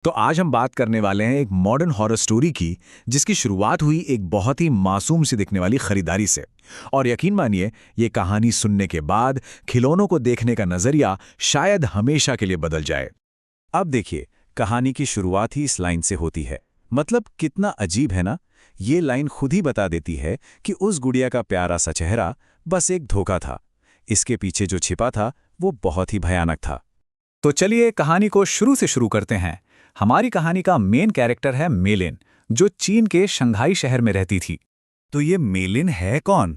तो आज हम बात करने वाले हैं एक मॉडर्न हॉरर स्टोरी की, जिसकी शुरुआत हुई एक बहुत ही मासूम सी दिखने वाली खरीदारी से। और यकीन मानिए, ये कहानी सुनने के बाद खिलौनों को देखने का नजरिया शायद हमेशा के लिए बदल जाए। अब देखिए, कहानी की शुरुआत ही इस लाइन से होती है। मतलब कितना अजीब है ना। ये लाइन खुद ही बता देती है कि उस गुड़िया का प्यारा सा चेहरा बस एक धोखा था। इसके पीछे जो छिपा था वो बहुत ही भयानक था। तो चलिए कहानी को शुरू से शुरू करते हैं। हमारी कहानी का मेन कैरेक्टर है मेलिन, जो चीन के शंघाई शहर में रहती थी। तो ये मेलिन है कौन?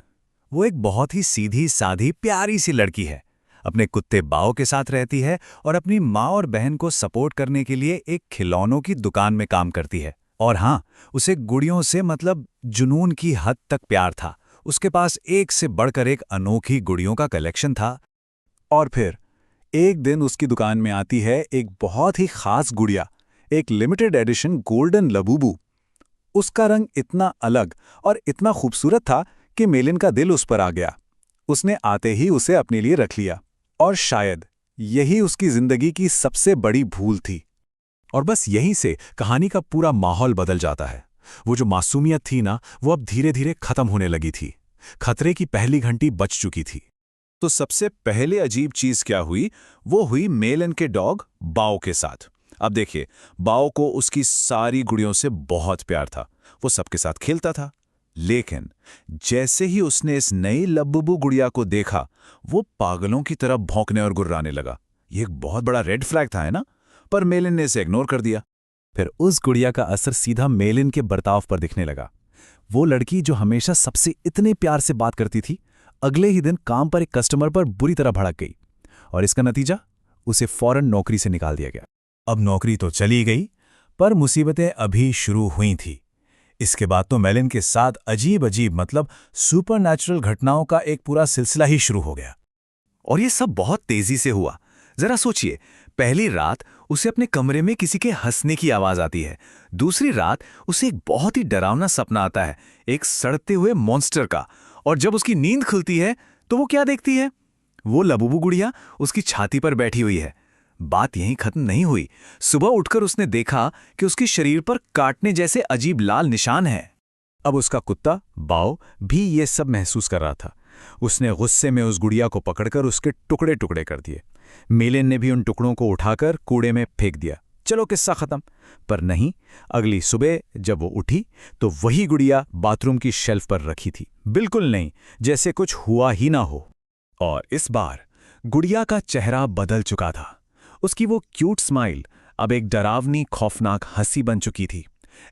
वो एक बहुत ही सीधी साधी प्यारी सी लड़की है। अपने कुत्ते बाओ के साथ रहती है और अपनी माँ और बहन को सपोर्ट करने के लिए एक खिलौनों की दुकान में काम करती है। और हाँ, उसे गुड़ियों से मतलब जुनून की हद तक प्यार था। उसके पास एक से बढ़कर एक अनोखी गुड़ियों का कलेक्शन था। और फिर एक दिन उसकी दुकान में आती है एक बहुत ही खास गुड़िया, एक लिमिटेड एडिशन गोल्डन लबूबू। उसका रंग इतना अलग और इतना खूबसूरत था कि मेलिन का दिल उस पर आ गया। उसने आते ही उसे अपने लिए रख लिया। और शायद यही उसकी जिंदगी की सबसे बड़ी भूल थी। और बस यहीं से कहानी का पूरा माहौल बदल जाता है। वो जो मासूमियत थी ना, वो अब धीरे धीरे खत्म होने लगी थी। खतरे की पहली घंटी बज चुकी थी। तो सबसे पहले अजीब चीज क्या हुई? वो हुई मेलिन के डॉग बाओ के साथ। अब देखिए, बाओ को उसकी सारी गुड़ियों से बहुत प्यार था। वो सबके साथ खेलता था। लेकिन जैसे ही उसने इस नई लबूबू गुड़िया को देखा, वो पागलों की तरह भौंकने और गुर्राने लगा। ये एक बहुत बड़ा रेड फ्लैग था, है ना? पर मेलिन ने इसे इग्नोर कर दिया। फिर उस गुड़िया का असर सीधा मेलिन के बर्ताव पर दिखने लगा। वो लड़की जो हमेशा सबसे इतने प्यार से बात करती थी, अगले ही दिन काम पर एक कस्टमर पर बुरी तरह भड़क गई। और इसका नतीजा, उसे फौरन नौकरी से निकाल दिया गया। अब नौकरी तो चली गई, पर मुसीबतें अभी शुरू हुई थी। इसके बाद तो मेलिन के साथ अजीब अजीब मतलब सुपरनैचुरल घटनाओं का एक पूरा सिलसिला ही शुरू हो गया। और ये सब बहुत तेजी से हुआ। जरा सोचिए, पहली रात उसे अपने कमरे में किसी के हंसने की आवाज आती है। दूसरी रात उसे एक बहुत ही डरावना सपना आता है, एक सड़ते हुए मॉन्स्टर का। और जब उसकी नींद खुलती है तो वो क्या देखती है? वो लबूबू गुड़िया उसकी छाती पर बैठी हुई है। बात यहीं खत्म नहीं हुई। सुबह उठकर उसने देखा कि उसके शरीर पर काटने जैसे अजीब लाल निशान हैं। अब उसका कुत्ता बाओ भी ये सब महसूस कर रहा था। उसने गुस्से में उस गुड़िया को पकड़कर उसके टुकड़े टुकड़े कर दिए। मेलिन ने भी उन टुकड़ों को उठाकर कूड़े में फेंक दिया। चलो किस्सा खत्म। पर नहीं, अगली सुबह जब वो उठी तो वही गुड़िया बाथरूम की शेल्फ पर रखी थी। बिल्कुल नहीं, जैसे कुछ हुआ ही ना हो। और इस बार गुड़िया का चेहरा बदल चुका था। उसकी वो क्यूट स्माइल अब एक डरावनी खौफनाक हंसी बन चुकी थी।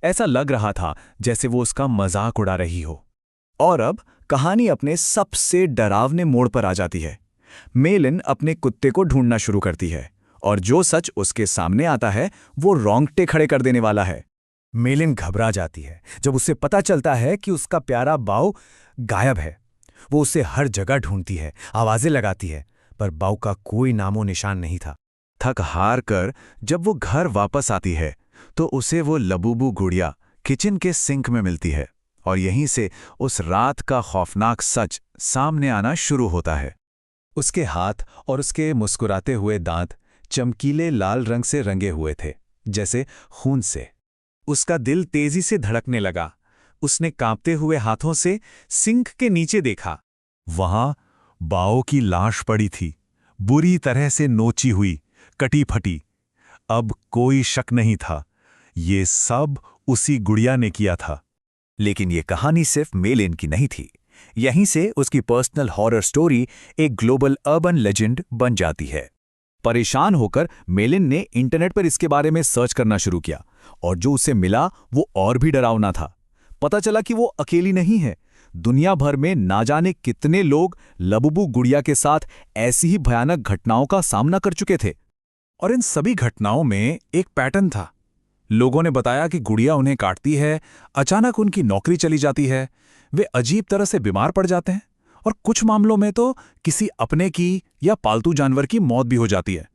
ऐसा लग रहा था जैसे वो उसका मजाक उड़ा रही हो। और अब कहानी अपने सबसे डरावने मोड़ पर आ जाती है। मेलिन अपने कुत्ते को ढूंढना शुरू करती है, और जो सच उसके सामने आता है वो रोंगटे खड़े कर देने वाला है। मेलिन घबरा जाती है जब उसे पता चलता है कि उसका प्यारा बाओ गायब है। वो उसे हर जगह ढूंढती है, आवाजें लगाती है, पर बाओ का कोई नामो निशान नहीं था। थक हार कर जब वो घर वापस आती है तो उसे वो लबूबू गुड़िया किचन के सिंक में मिलती है। और यहीं से उस रात का खौफनाक सच सामने आना शुरू होता है। उसके हाथ और उसके मुस्कुराते हुए दांत चमकीले लाल रंग से रंगे हुए थे, जैसे खून से। उसका दिल तेजी से धड़कने लगा। उसने कांपते हुए हाथों से सिंक के नीचे देखा। वहां बाओ की लाश पड़ी थी, बुरी तरह से नोची हुई, कटी फटी। अब कोई शक नहीं था, ये सब उसी गुड़िया ने किया था। लेकिन ये कहानी सिर्फ मेलिन की नहीं थी। यहीं से उसकी पर्सनल हॉरर स्टोरी एक ग्लोबल अर्बन लेजेंड बन जाती है। परेशान होकर मेलिन ने इंटरनेट पर इसके बारे में सर्च करना शुरू किया, और जो उसे मिला वो और भी डरावना था। पता चला कि वो अकेली नहीं है। दुनिया भर में ना जाने कितने लोग लबूबू गुड़िया के साथ ऐसी ही भयानक घटनाओं का सामना कर चुके थे। और इन सभी घटनाओं में एक पैटर्न था। लोगों ने बताया कि गुड़िया उन्हें काटती है, अचानक उनकी नौकरी चली जाती है, वे अजीब तरह से बीमार पड़ जाते हैं, और कुछ मामलों में तो किसी अपने की या पालतू जानवर की मौत भी हो जाती है।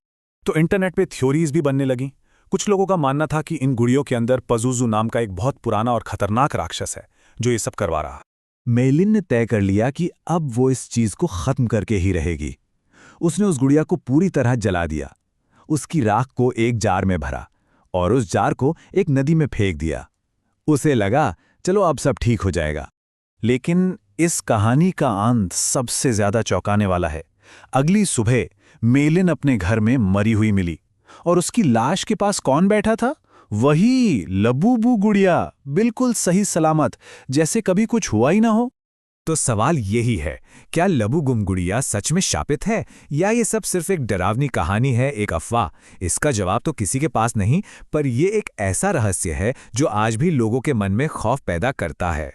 तो इंटरनेट पे थ्योरीज भी बनने लगीं। कुछ लोगों का मानना था कि इन गुड़ियों के अंदर पज़ुज़ू नाम का एक बहुत पुराना और खतरनाक राक्षस है जो ये सब करवा रहा। मेलिन ने तय कर लिया कि अब वो इस चीज को खत्म करके ही रहेगी। उसने उस गुड़िया को पूरी तरह जला दिया, उसकी राख को एक जार में भरा और उस जार को एक नदी में फेंक दिया। उसे लगा चलो अब सब ठीक हो जाएगा। लेकिन इस कहानी का अंत सबसे ज्यादा चौंकाने वाला है। अगली सुबह मेलिन अपने घर में मरी हुई मिली और उसकी लाश के पास कौन बैठा था? वही लबूबू गुड़िया, बिल्कुल सही सलामत, जैसे कभी कुछ हुआ ही ना हो। तो सवाल यही है, क्या लबूबू गुड़िया सच में शापित है या ये सब सिर्फ एक डरावनी कहानी है, एक अफवाह? इसका जवाब तो किसी के पास नहीं, पर ये एक ऐसा रहस्य है जो आज भी लोगों के मन में खौफ पैदा करता है।